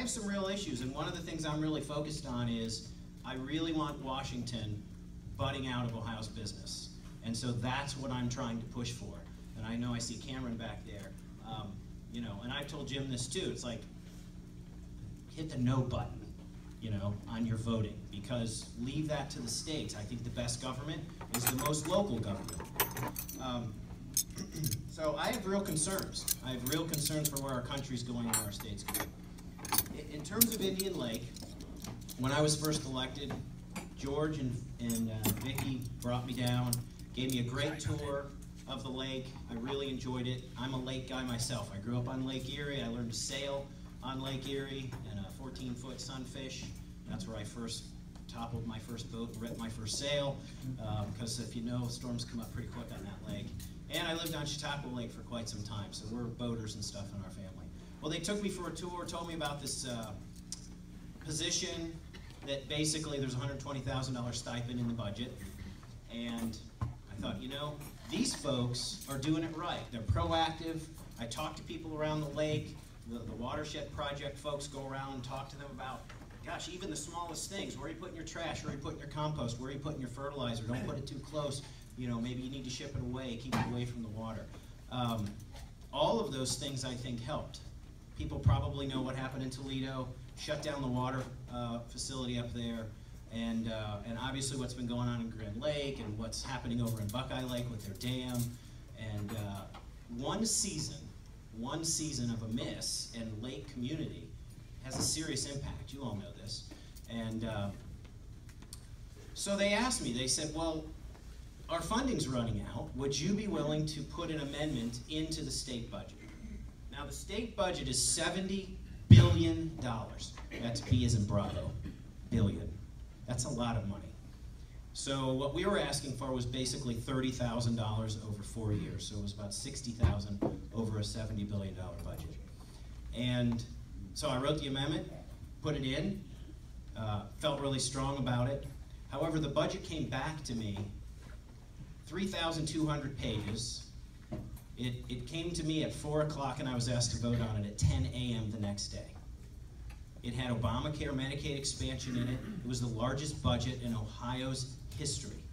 have some real issues, and one of the things I'm really focused on is I really want Washington budding out of Ohio's business. And so that's what I'm trying to push for. And I know I see Cameron back there. You know, and I've told Jim this too. It's like, hit the no button, you know, on your voting, because leave that to the states. I think the best government is the most local government. So I have real concerns. I have real concerns for where our country's going and where our state's going. In terms of Indian Lake, when I was first elected, George and Vicki brought me down, gave me a great tour of the lake. I really enjoyed it. I'm a lake guy myself. I grew up on Lake Erie. I learned to sail on Lake Erie in a 14-foot sunfish. That's where I first toppled my first boat and ripped my first sail, because if you know, storms come up pretty quick on that lake. And I lived on Chautauqua Lake for quite some time, so we're boaters and stuff in our family. Well, they took me for a tour, told me about this position that basically there's a $120,000 stipend in the budget, and I thought, you know, these folks are doing it right. They're proactive. I talk to people around the lake. The watershed project folks go around and talk to them about, gosh, even the smallest things. Where are you putting your trash? Where are you putting your compost? Where are you putting your fertilizer? Don't put it too close. You know, maybe you need to ship it away. Keep it away from the water. All of those things, I think, helped. People probably know what happened in Toledo. Shut down the water facility up there. And obviously what's been going on in Grand Lake and what's happening over in Buckeye Lake with their dam. And one season of a miss in lake community has a serious impact. You all know this. And so they asked me, they said, well, our funding's running out. Would you be willing to put an amendment into the state budget? Now the state budget is $70 billion. That's B as in Bravo, billion. That's a lot of money. So what we were asking for was basically $30,000 over 4 years. So it was about $60,000 over a $70 billion budget. And so I wrote the amendment, put it in, felt really strong about it. However, the budget came back to me, 3,200 pages. It came to me at 4 o'clock and I was asked to vote on it at 10 a.m. the next day. It had Obamacare, Medicaid expansion in it. It was the largest budget in Ohio's history.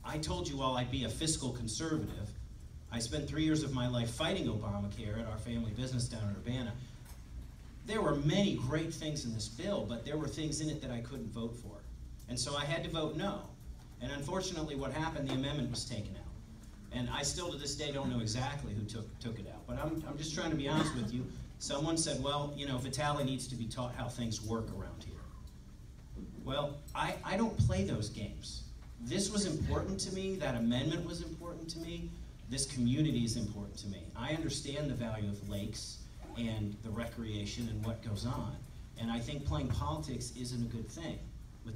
I told you all I'd be a fiscal conservative. I spent 3 years of my life fighting Obamacare at our family business down in Urbana. There were many great things in this bill, but there were things in it that I couldn't vote for. And so I had to vote no. And unfortunately what happened, the amendment was taken out. And I still to this day don't know exactly who took it out. But I'm just trying to be honest with you. Someone said, well, you know, Vitale needs to be taught how things work around here. Well, I don't play those games. This was important to me. That amendment was important to me. This community is important to me. I understand the value of lakes and the recreation and what goes on. And I think playing politics isn't a good thing.